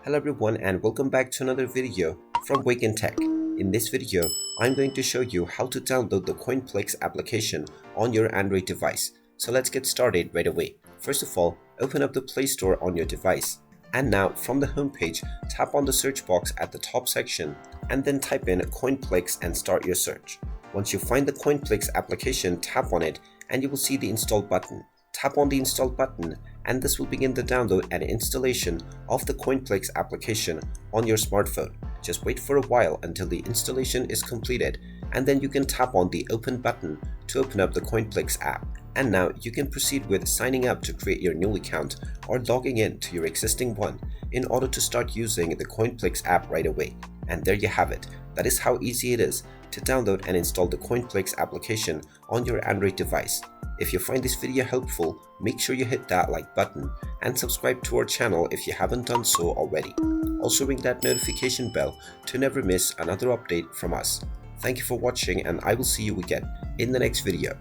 Hello everyone and welcome back to another video from Wake&Tech. In this video, I'm going to show you how to download the Coinplix application on your Android device. So let's get started right away. First of all, open up the Play Store on your device. And now from the home page, tap on the search box at the top section and then type in Coinplix and start your search. Once you find the Coinplix application, tap on it and you will see the install button. Tap on the install button and this will begin the download and installation of the Coinplix application on your smartphone. Just wait for a while until the installation is completed and then you can tap on the open button to open up the Coinplix app. And now you can proceed with signing up to create your new account or logging in to your existing one in order to start using the Coinplix app right away. And there you have it. That is how easy it is to download and install the Coinplix application on your Android device. If you find this video helpful, make sure you hit that like button and subscribe to our channel if you haven't done so already. Also ring that notification bell to never miss another update from us. Thank you for watching and I will see you again in the next video.